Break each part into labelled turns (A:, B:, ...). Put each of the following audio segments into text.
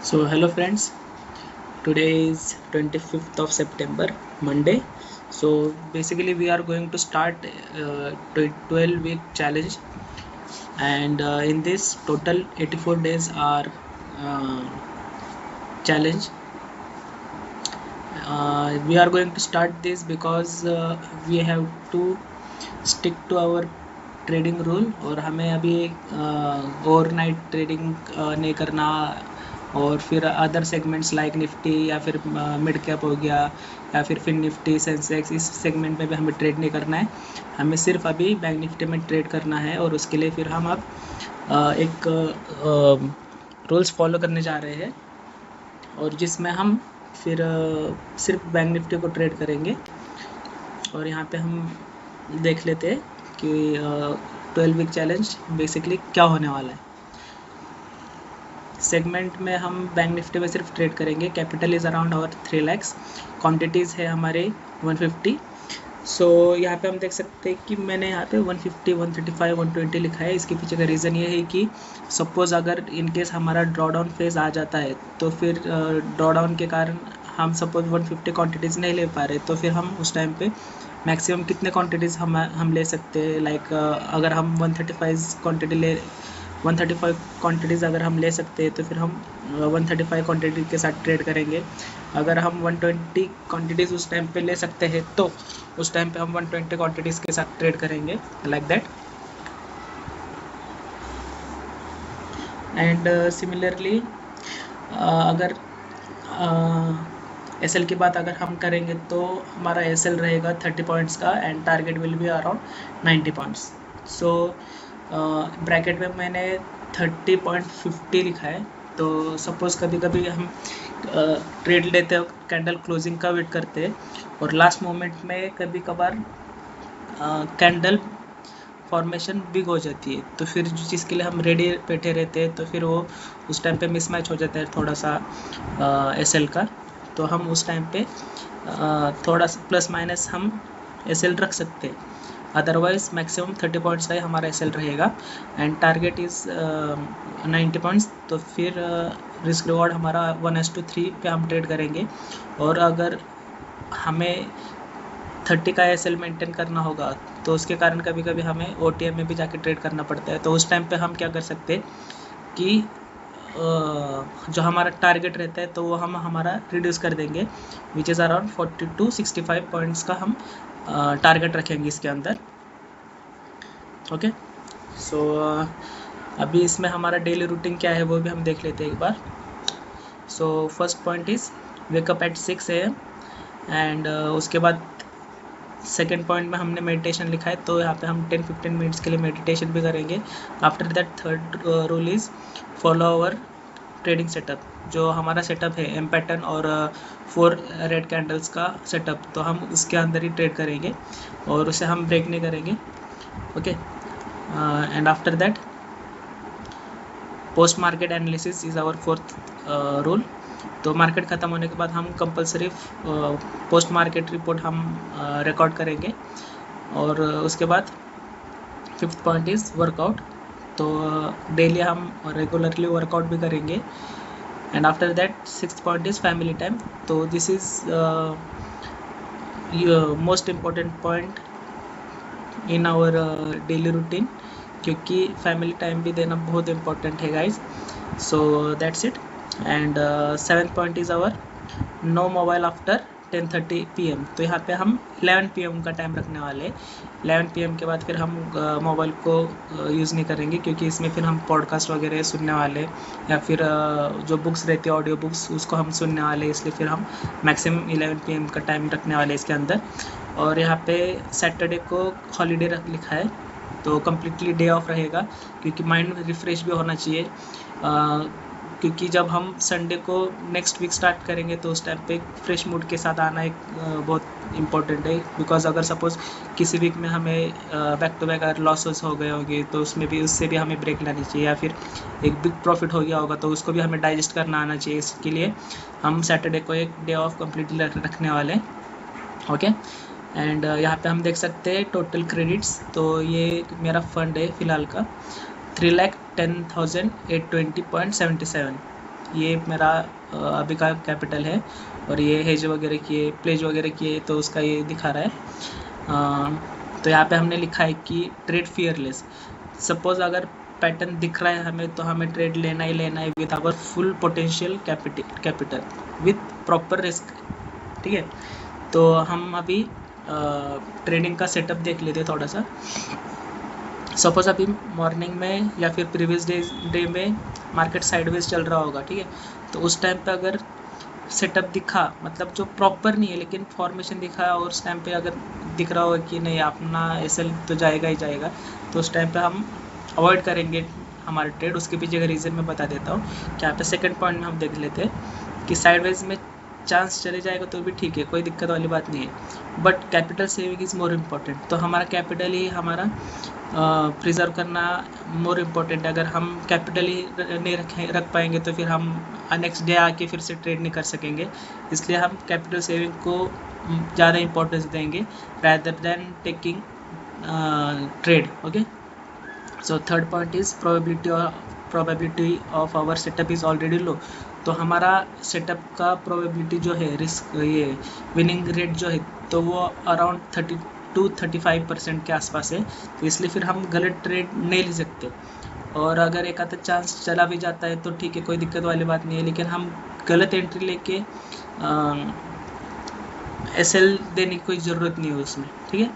A: So hello friends, today is 25th of September, Monday. So basically we are going to start 12-week challenge, and in this total 84 days are uh, challenge. We are going to start this because we have to stick to our trading rule, और हमें अभी overnight trading नहीं करना, और फिर other segments like Nifty या फिर mid cap हो गया या फिर निफ्टी सेंसेक्स, इस सेगमेंट में भी हमें ट्रेड नहीं करना है। हमें सिर्फ अभी बैंक निफ्टी में ट्रेड करना है, और उसके लिए फिर हम अब एक रूल्स फॉलो करने जा रहे हैं, और जिसमें हम फिर सिर्फ बैंक निफ्टी को ट्रेड करेंगे। और यहाँ पे हम देख लेते हैं कि 12-वीक चैलेंज बेसिकली क्या होने वाला है। सेगमेंट में हम बैंक निफ्टी में सिर्फ ट्रेड करेंगे। कैपिटल इज़ अराउंड और 3 lakhs, क्वांटिटीज़ है हमारे 150। सो यहाँ पे हम देख सकते हैं कि मैंने यहाँ पे 150, 135, 120 लिखा है। इसके पीछे का रीज़न ये है कि सपोज़ अगर इन केस हमारा ड्रॉ डाउन फेज़ आ जाता है, तो फिर ड्रॉ डाउन के कारण हम सपोज 150 क्वांटिटीज़ नहीं ले पा रहे, तो फिर हम उस टाइम पे मैक्सिमम कितने क्वांटिटीज़ हम ले सकते हैं। लाइक अगर हम 135 क्वांटिटीज़ अगर हम ले सकते हैं, तो फिर हम 135 क्वांटिटी के साथ ट्रेड करेंगे। अगर हम 120 क्वांटिटीज़ उस टाइम पे ले सकते हैं, तो उस टाइम पे हम 120 क्वांटिटीज़ के साथ ट्रेड करेंगे, लाइक दैट। एंड सिमिलरली अगर एसएल की बात अगर हम करेंगे, तो हमारा एसएल रहेगा 30 पॉइंट्स का, and target will be around 90 points. So bracket में मैंने 30.50 लिखा है। तो सपोज़ कभी कभी हम ट्रेड लेते हो, कैंडल क्लोजिंग का वेट करते हैं, और लास्ट मोमेंट में कभी कभार कैंडल फॉर्मेशन बिग हो जाती है, तो फिर जिसके लिए हम रेडी बैठे रहते हैं, तो फिर वो उस टाइम पे मिसमैच हो जाता है थोड़ा सा एसएल का। तो हम उस टाइम पे थोड़ा सा प्लस माइनस हम एसएल रख सकते हैं। अदरवाइज मैक्सिमम 30 पॉइंट्स का ही हमारा एसएल रहेगा, एंड टारगेट इज़ 90 पॉइंट्स। तो फिर रिस्क रिवॉर्ड हमारा 1:3 पे हम ट्रेड करेंगे। और अगर हमें 30 का एसएल मेंटेन करना होगा, तो उसके कारण कभी कभी हमें ओटीएम में भी जाके ट्रेड करना पड़ता है। तो उस टाइम पे हम क्या कर सकते हैं कि जो हमारा टारगेट रहता है, तो वो हम हमारा रिड्यूस कर देंगे, which is around 40 to 65 points का हम टारगेट रखेंगे इसके अंदर। ओके, सो अभी इसमें हमारा डेली रूटीन क्या है वो भी हम देख लेते हैं एक बार। So first point is wake up at 6 AM, and उसके बाद सेकेंड पॉइंट में हमने मेडिटेशन लिखा है, तो यहाँ पे हम 10-15 मिनट्स के लिए मेडिटेशन भी करेंगे। After that third rule is follow our trading setup. जो हमारा सेटअप है एम पैटर्न और 4 रेड कैंडल्स का सेटअप, तो हम उसके अंदर ही ट्रेड करेंगे, और उसे हम ब्रेक नहीं करेंगे। Okay, and after that post market analysis is our fourth rule. तो मार्केट ख़त्म होने के बाद हम कंपलसरी पोस्ट मार्केट रिपोर्ट हम रिकॉर्ड करेंगे। और उसके बाद फिफ्थ पॉइंट इज़ वर्कआउट। तो डेली हम रेगुलरली वर्कआउट भी करेंगे। And after that sixth point is family time. तो this is most important point in our daily routine, क्योंकि फैमिली टाइम भी देना बहुत इम्पोर्टेंट है guys. So that's it. And seventh point is our no mobile after 10:30 PM। तो यहाँ पे हम 11 PM का टाइम रखने वाले हैं। 11 PM के बाद फिर हम मोबाइल को यूज़ नहीं करेंगे, क्योंकि इसमें फिर हम पॉडकास्ट वगैरह सुनने वाले, या फिर जो बुक्स रहती है ऑडियो बुक्स, उसको हम सुनने वाले, इसलिए फिर हम मैक्सिमम 11 PM का टाइम रखने वाले इसके अंदर। और यहाँ पे सैटरडे को हॉलीडे लिखा है, तो कम्प्लीटली डे ऑफ रहेगा, क्योंकि माइंड रिफ्रेश भी होना चाहिए। क्योंकि जब हम संडे को नेक्स्ट वीक स्टार्ट करेंगे, तो उस टाइम पे फ्रेश मूड के साथ आना एक बहुत इम्पोर्टेंट है। बिकॉज अगर सपोज़ किसी वीक में हमें बैक टू बैक अगर लॉसेस हो गए होंगे, तो उससे भी हमें ब्रेक लेनी चाहिए, या फिर एक बिग प्रॉफिट हो गया होगा, तो उसको भी हमें डाइजेस्ट करना आना चाहिए। इसके लिए हम सैटरडे को एक डे ऑफ कम्प्लीटली रखने वाले हैं। ओके, एंड यहाँ पे हम देख सकते हैं टोटल क्रेडिट्स। तो ये मेरा फंड है फ़िलहाल का 3,10,820.77। ये मेरा अभी का कैपिटल है, और ये हेज वगैरह किए, प्लेज वगैरह किए, तो उसका ये दिखा रहा है। तो यहाँ पे हमने लिखा है कि ट्रेड फियरलेस। सपोज अगर पैटर्न दिख रहा है हमें, तो हमें ट्रेड लेना ही लेना है with our full potential capital with proper risk, ठीक है। तो हम अभी ट्रेडिंग का सेटअप देख लेते थोड़ा सा। सपोज अभी मॉर्निंग में या फिर प्रीवियस डे में मार्केट साइडवेज चल रहा होगा, ठीक है। तो उस टाइम पे अगर सेटअप दिखा, मतलब जो प्रॉपर नहीं है लेकिन फॉर्मेशन दिखा, और उस टाइम पे अगर दिख रहा होगा कि नहीं अपना एसएल तो जाएगा ही जाएगा, तो उस टाइम पे हम अवॉइड करेंगे हमारे ट्रेड। उसके पीछे का रीज़न मैं बता देता हूँ कि यहाँ पे सेकंड पॉइंट में हम देख लेते हैं कि साइडवेज में चांस चले जाएगा तो भी ठीक है, कोई दिक्कत वाली बात नहीं है, but capital saving is more important. तो हमारा कैपिटल ही हमारा प्रिजर्व करना मोर इम्पोर्टेंट है। अगर हम कैपिटल ही नहीं रख पाएंगे तो फिर हम नेक्स्ट डे आके फिर से ट्रेड नहीं कर सकेंगे। इसलिए हम कैपिटल सेविंग को ज़्यादा इम्पोर्टेंस देंगे rather than taking trade. Okay, so third point is probability of our setup is already low. तो हमारा सेटअप का प्रोबेबिलिटी जो है, रिस्क ये विनिंग रेट जो है, तो वो अराउंड 30-35% के आसपास है। तो इसलिए फिर हम गलत ट्रेड नहीं ले सकते, और अगर एक आधा चांस चला भी जाता है तो ठीक है, कोई दिक्कत वाली बात नहीं है, लेकिन हम गलत एंट्री लेके एसएल देने की कोई ज़रूरत नहीं है उसमें, ठीक है।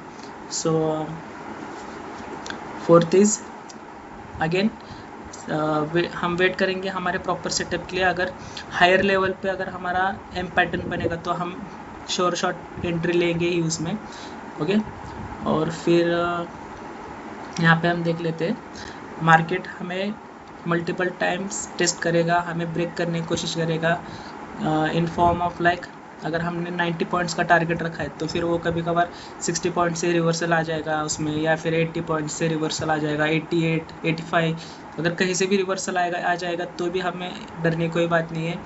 A: सो फोर्थ इज अगेन हम वेट करेंगे हमारे प्रॉपर सेटअप के लिए। अगर हायर लेवल पे अगर हमारा एम पैटर्न बनेगा तो हम श्योर शॉट एंट्री लेंगे ही उसमें, ओके। और फिर यहाँ पे हम देख लेते हैं, मार्केट हमें मल्टीपल टाइम्स टेस्ट करेगा, हमें ब्रेक करने की कोशिश करेगा इन फॉर्म ऑफ लाइक, अगर हमने 90 पॉइंट्स का टारगेट रखा है तो फिर वो कभी कभार 60 पॉइंट से रिवर्सल आ जाएगा उसमें, या फिर 80 पॉइंट से रिवर्सल आ जाएगा, 88, 85, अगर कहीं से भी रिवर्सल आ जाएगा तो भी हमें डरने की कोई बात नहीं है।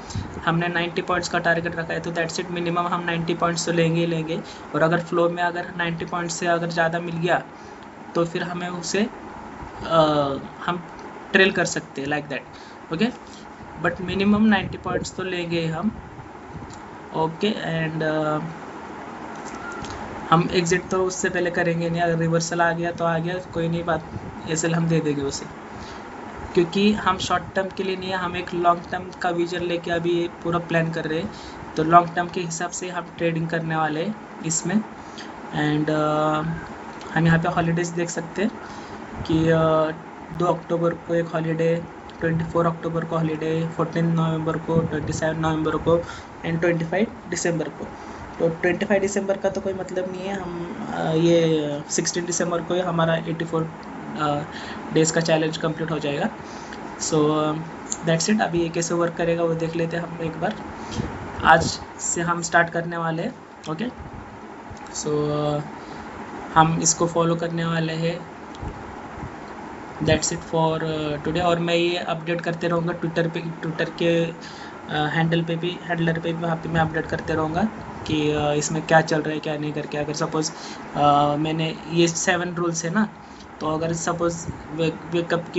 A: हमने 90 पॉइंट्स का टारगेट रखा है तो दैट्स इट, मिनिमम हम 90 पॉइंट्स तो लेंगे ही लेंगे। और अगर फ्लो में अगर 90 पॉइंट्स से अगर ज़्यादा मिल गया तो फिर हमें उसे हम ट्रेल कर सकते हैं like that, okay. But minimum 90 points तो लेंगे हम, ओके। एंड हम एग्जिट तो उससे पहले करेंगे नहीं, अगर रिवर्सल आ गया तो आ गया, कोई नहीं बात, एसएल हम दे देंगे उसे, क्योंकि हम शॉर्ट टर्म के लिए नहीं है, हम एक लॉन्ग टर्म का विजन लेके अभी ये पूरा प्लान कर रहे हैं। तो लॉन्ग टर्म के हिसाब से हम ट्रेडिंग करने वाले हैं इसमें। एंड हम यहाँ पे हॉलीडेज देख सकते हैं कि 2 अक्टूबर को एक हॉलीडे, 24 अक्टूबर को हॉलीडे, 14 नवंबर को, 27 नवंबर को एंड 25 दिसंबर को। तो 25 दिसंबर का तो कोई मतलब नहीं है, हम ये 16 दिसंबर को हमारा 84 डेज़ का चैलेंज कंप्लीट हो जाएगा। सो दैट्स इट। अभी ये कैसे वर्क करेगा वो देख लेते हैं हम एक बार। आज से हम स्टार्ट करने वाले हैं, ओके। सो हम इसको फॉलो करने वाले हैं। That's it for today. और मैं ये अपडेट करते रहूँगा ट्विटर के हैंडलर पे भी वहाँ पे मैं अपडेट करते रहूँगा कि इसमें क्या चल रहा है क्या नहीं करके। अगर सपोज़ मैंने ये 7 रूल्स है ना, तो अगर सपोज़ वेकअप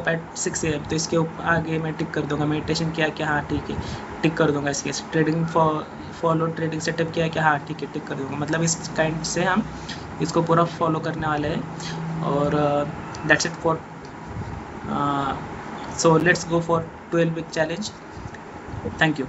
A: एट 6 AM, तो इसके आगे मैं टिक कर दूंगा, मेडिटेशन किया कि हाँ ठीक है, टिक कर दूंगा। इसके ट्रेडिंग फॉलो ट्रेडिंग सेटअप किया कि हाँ ठीक है, टिक कर दूंगा। मतलब इस काइंड से हम इसको पूरा फॉलो करने वाले हैं। और that's it for so let's go for 12 week challenge. Thank you.